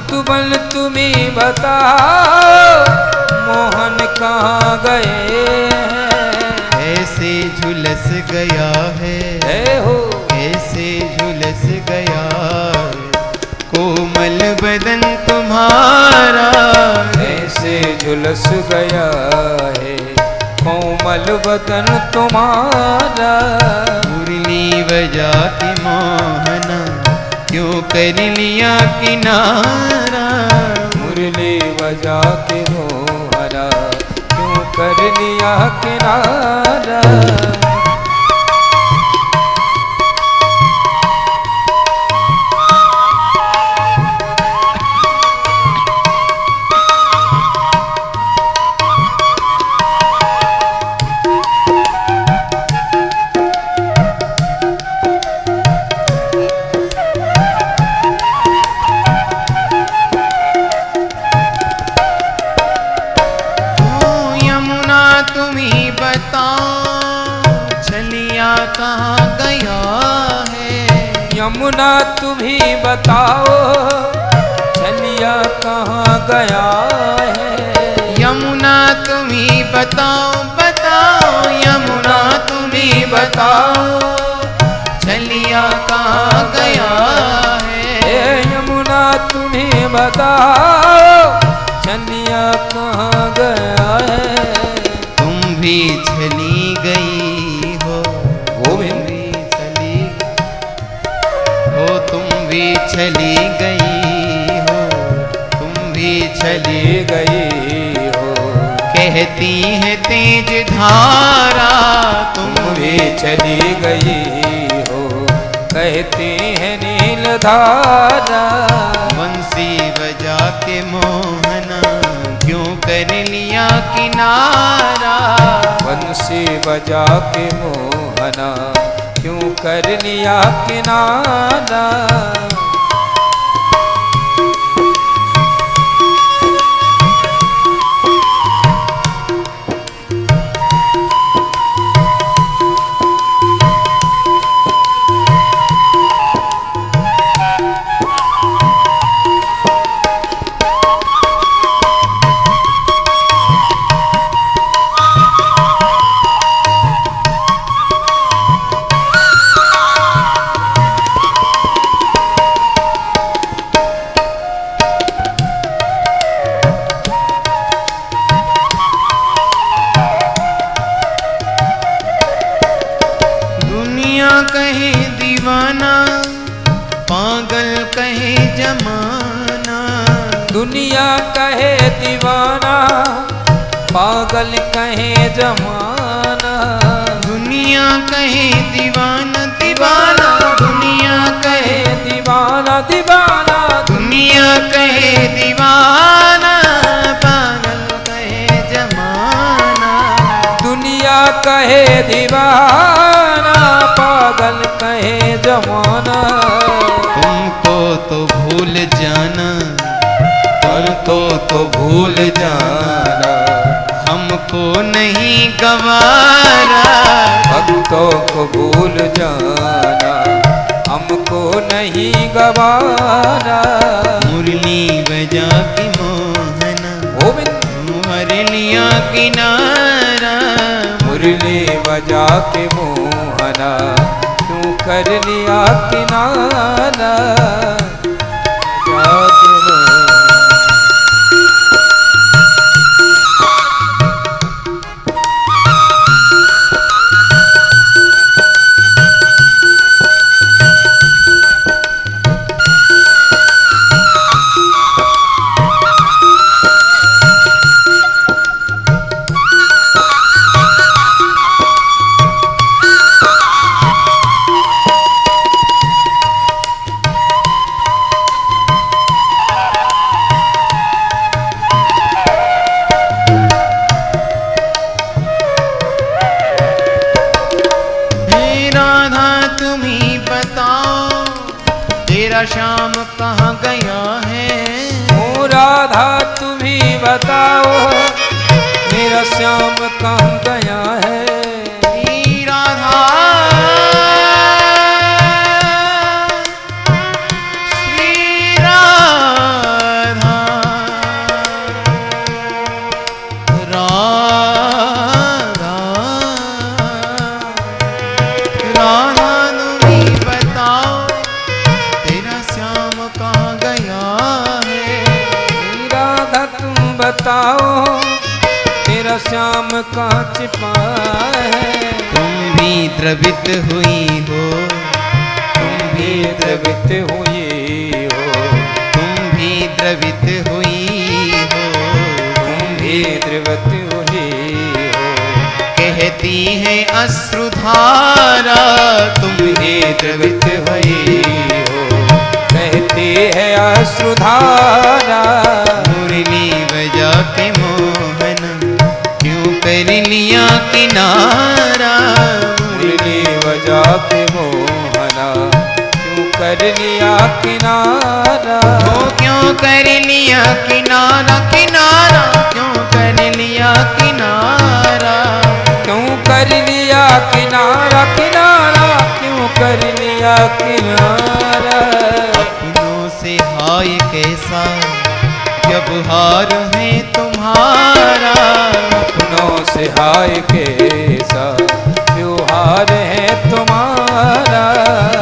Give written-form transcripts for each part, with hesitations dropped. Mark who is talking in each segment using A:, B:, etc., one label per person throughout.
A: मतुबल तुम्हें बताओ मोहन कहाँ गए हैं।
B: ऐसे झुलस गया है
A: हो
B: ऐसे झुलस गया है कोमल बदन तुम्हारा।
A: ऐसे झुलस गया है कोमल बदन तुम्हारा।
B: मुरली बजा के मोहना क्यों कर लिया किनारा।
A: मुरली बजा के मोहना क्यों कर लिया किनारा।
B: कहाँ गया है।
A: यमुना तुम ही बताओ छलिया कहाँ गया है।
B: यमुना तुम ही बताओ बताओ यमुना तुम ही बताओ छलिया कहाँ गया है।
A: यमुना तुम ही बताओ छलिया कहाँ गया है।
B: तुम भी चली गई चली गई हो तुम भी चली गई हो। कहती है तेज धारा तुम
A: भी चली गई हो। कहती है नील धारा।
B: बंसी बजा के मोहना क्यों कर लिया किनारा।
A: बंसी बजा के मोहना क्यों कर लिया किनारा।
B: कहे दीवाना पागल कहे जमाना।
A: दुनिया कहे दीवाना पागल कहे जमाना।
B: दुनिया कहे दीवाना दीवाना दुनिया कहे
A: दीवाना दीवाना।
B: दुनिया कहे दीवाना पागल कहे जमाना।
A: दुनिया कहे दीवाना पागल कहे जमाना।
B: तुमको तो भूल जाना
A: तुमको तो भूल जाना।
B: हमको नहीं गवारा।
A: भक्तों को भूल जाना हमको नहीं गवारा।
B: मुरली बजा के मोहना मुरलिया किनारा।
A: मुरली बजा के मोहना क्यों कर लिया किनारा।
B: तेरा श्याम कहाँ गया है।
A: ओ राधा तुम ही बताओ मेरा श्याम कहाँ गया है।
B: राधा श्री राधा
A: मेरा श्याम कहाँ छिपा है।
B: तुम भी द्रवित हुई हो,
A: तुम भी द्रवित हुई हो,
B: तुम भी द्रवित हुई हो,
A: तुम भी द्रवित हुई हो।
B: कहती है अश्रुधारा तुम
A: भी द्रवित हुई हो, कहती है अश्रुधारा।
B: मुरली बजा के मोहन क्यों कर लिया किनारा।
A: मुरली बजा के मोहना क्यों कर लिया किनारा।
B: वो क्यों कर लिया किनारा, किनारा क्यों कर लिया किनारा।
A: क्यों कर लिया किनारा, किनारा क्यों कर लिया किनारा।
B: अपनों से हाय कैसा व्यवहार है तुम्हारा।
A: अपनों से हाय कैसा व्यवहार है तुम्हारा।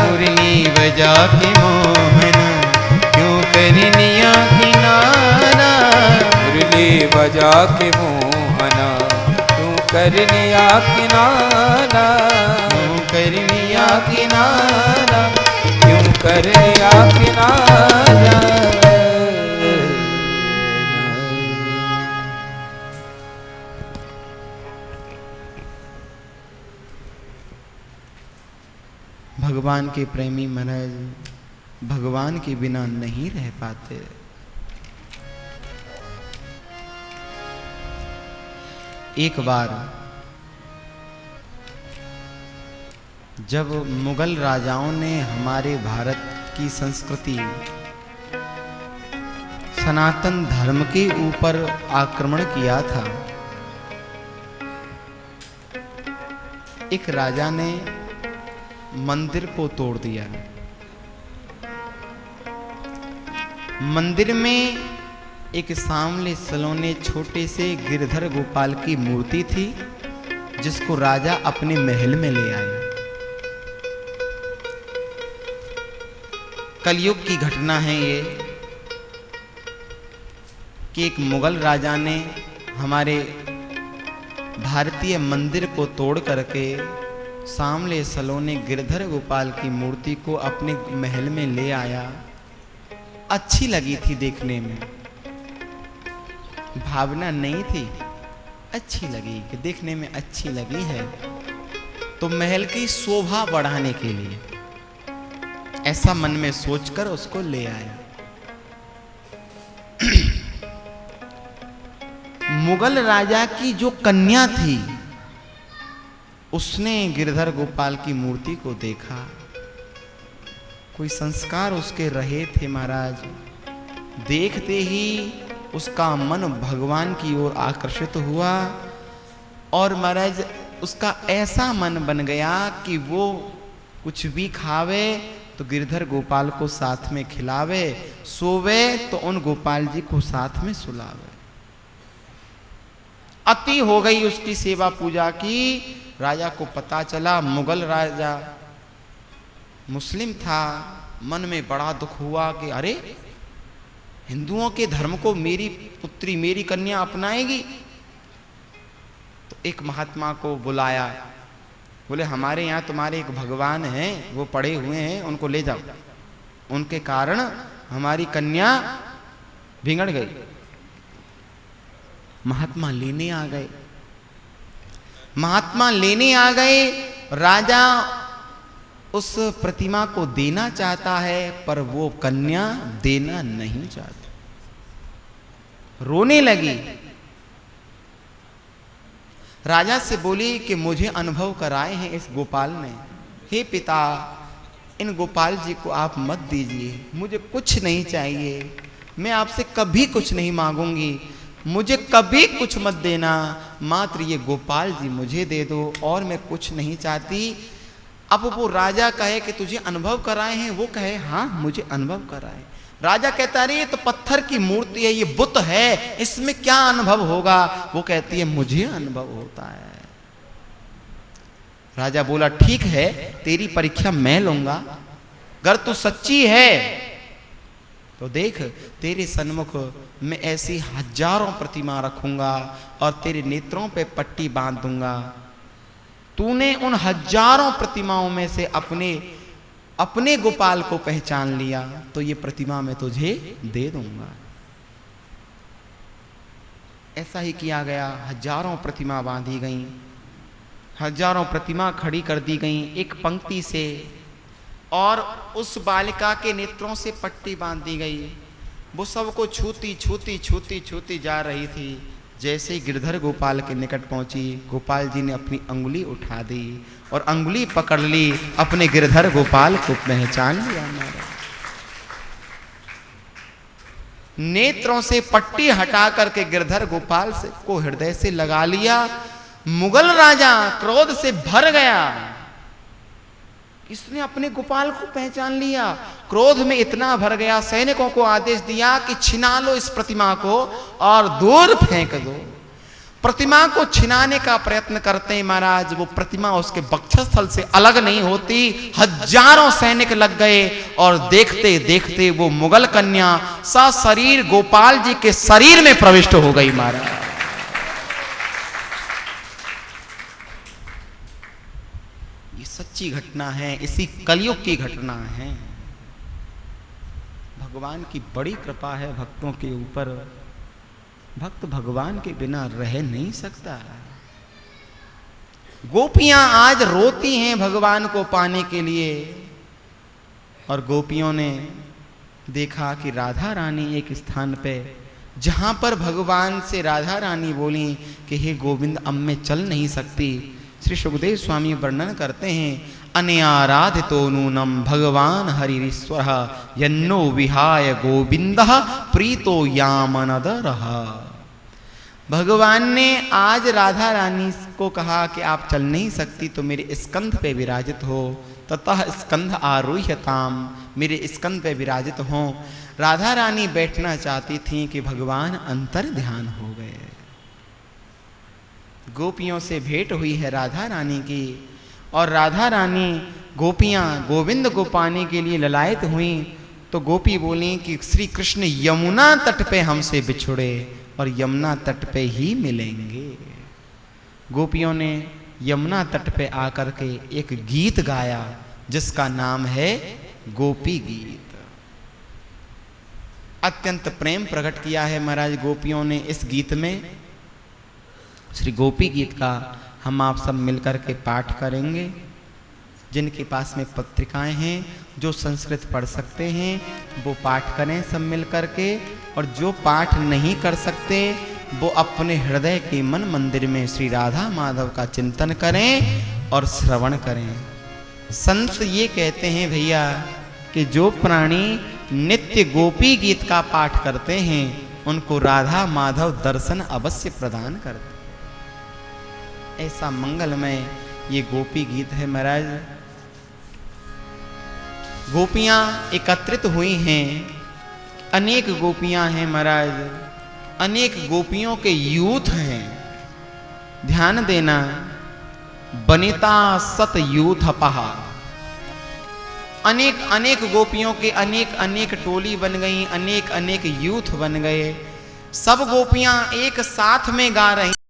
B: मुरली बजा के मोहन क्यों कर लिया किनारा।
A: मुरली बजा के मोहना क्यों कर लिया किनारा।
B: क्यों कर लिया
A: किनारा, क्यों कर लिया किनारा।
B: भगवान के प्रेमी महाराज भगवान के बिना नहीं रह पाते। एक बार जब मुगल राजाओं ने हमारे भारत की संस्कृति सनातन धर्म के ऊपर आक्रमण किया था, एक राजा ने मंदिर को तोड़ दिया। मंदिर में एक सांवले सलोने छोटे से गिरधर गोपाल की मूर्ति थी, जिसको राजा अपने महल में ले आए। कलयुग की घटना है ये कि एक मुगल राजा ने हमारे भारतीय मंदिर को तोड़ करके सांवले सलोने गिरधर गोपाल की मूर्ति को अपने महल में ले आया। अच्छी लगी थी देखने में, भावना नहीं थी, अच्छी लगी कि देखने में अच्छी लगी है, तो महल की शोभा बढ़ाने के लिए ऐसा मन में सोचकर उसको ले आया। मुगल राजा की जो कन्या थी उसने गिरधर गोपाल की मूर्ति को देखा। कोई संस्कार उसके रहे थे महाराज। देखते ही उसका मन भगवान की ओर आकर्षित हुआ और महाराज उसका ऐसा मन बन गया कि वो कुछ भी खावे तो गिरधर गोपाल को साथ में खिलावे, सोवे तो उन गोपाल जी को साथ में सुलावे। अति हो गई उसकी सेवा पूजा की। राजा को पता चला, मुगल राजा मुस्लिम था, मन में बड़ा दुख हुआ कि अरे हिंदुओं के धर्म को मेरी पुत्री मेरी कन्या अपनाएगी। तो एक महात्मा को बुलाया, बोले हमारे यहाँ तुम्हारे एक भगवान हैं, वो पड़े हुए हैं, उनको ले जाओ, उनके कारण हमारी कन्या बिगड़ गई। महात्मा लेने आ गए। महात्मा लेने आ गए। राजा उस प्रतिमा को देना चाहता है पर वो कन्या देना नहीं चाहती, रोने लगी। राजा से बोली कि मुझे अनुभव कराए हैं इस गोपाल ने, हे पिता इन गोपाल जी को आप मत दीजिए, मुझे कुछ नहीं चाहिए, मैं आपसे कभी कुछ नहीं मांगूंगी, मुझे कभी कुछ मत देना, मात्र ये गोपाल जी मुझे दे दो और मैं कुछ नहीं चाहती। अब वो राजा कहे कि तुझे अनुभव कराए हैं, वो कहे हाँ मुझे अनुभव कराए। राजा कहता है ये तो पत्थर की मूर्ति है, ये बुत है, इसमें क्या अनुभव होगा। वो कहती है मुझे अनुभव होता है। राजा बोला ठीक है तेरी परीक्षा मैं लूंगा, अगर तू सच्ची है तो देख तेरे सन्मुख मैं ऐसी हजारों प्रतिमा रखूंगा और तेरे नेत्रों पे पट्टी बांध दूंगा। तूने उन हजारों प्रतिमाओं में से अपने गोपाल को पहचान लिया तो ये प्रतिमा मैं तुझे दे दूंगा। ऐसा ही किया गया। हजारों प्रतिमा बांधी गईं, हजारों प्रतिमा खड़ी कर दी गईं एक पंक्ति से, और उस बालिका के नेत्रों से पट्टी बांध दी गई। वो सबको छूती छूती छूती छूती जा रही थी। जैसे ही गिरधर गोपाल के निकट पहुंची, गोपाल जी ने अपनी अंगुली उठा दी और अंगुली पकड़ ली, अपने गिरधर गोपाल को पहचान लिया। नेत्रों से पट्टी हटा करके गिरधर गोपाल से को हृदय से लगा लिया। मुगल राजा क्रोध से भर गया। इसने अपने गोपाल को पहचान लिया, क्रोध में इतना भर गया, सैनिकों को आदेश दिया कि छिना लो इस प्रतिमा को और दूर फेंक दो। प्रतिमा को छिनाने का प्रयत्न करते हैं महाराज, वो प्रतिमा उसके वक्षस्थल से अलग नहीं होती। हजारों सैनिक लग गए और देखते देखते वो मुगल कन्या सशरीर गोपाल जी के शरीर में प्रविष्ट हो गई महाराज। ये सच्ची घटना है, इसी कलयुग की घटना है। भगवान की बड़ी कृपा है भक्तों के ऊपर। भक्त भगवान के बिना रह नहीं सकता। गोपियां आज रोती हैं भगवान को पाने के लिए, और गोपियों ने देखा कि राधा रानी एक स्थान पे, जहां पर भगवान से राधा रानी बोली कि हे गोविंद अब मैं चल नहीं सकती। श्री सुखदेव स्वामी वर्णन करते हैं, अनयाराधितो नूनम भगवान हरिश्वर यन्नो विहाय गोविंद प्रीतो यामनदरः। भगवान ने आज राधा रानी को कहा कि आप चल नहीं सकती तो मेरे स्कंध पे विराजित हो। ततः स्कंध आरूह्यताम, मेरे स्कंध पे विराजित हो। राधा रानी बैठना चाहती थी कि भगवान अंतर ध्यान हो गए। गोपियों से भेंट हुई है राधा रानी की, और राधा रानी गोपियां गोविंद को पाने के लिए ललायत हुई। तो गोपी बोली कि श्री कृष्ण यमुना तट पे हमसे बिछुड़े और यमुना तट पे ही मिलेंगे। गोपियों ने यमुना तट पे आकर के एक गीत गाया जिसका नाम है गोपी गीत। अत्यंत प्रेम प्रकट किया है महाराज गोपियों ने इस गीत में। श्री गोपी गीत का हम आप सब मिलकर के पाठ करेंगे। जिनके पास में पत्रिकाएं हैं, जो संस्कृत पढ़ सकते हैं वो पाठ करें सब मिलकर के, और जो पाठ नहीं कर सकते वो अपने हृदय के मन मंदिर में श्री राधा माधव का चिंतन करें और श्रवण करें। संत ये कहते हैं भैया कि जो प्राणी नित्य गोपी गीत का पाठ करते हैं उनको राधा माधव दर्शन अवश्य प्रदान करते हैं। ऐसा मंगलमय ये गोपी गीत है महाराज। गोपियां एकत्रित हुई हैं, अनेक गोपियां हैं महाराज, अनेक गोपियों के यूथ हैं। ध्यान देना, बनिता सत यूथ पहा, अनेक अनेक गोपियों के अनेक अनेक टोली बन गई, अनेक अनेक यूथ बन गए। सब गोपियां एक साथ में गा रही।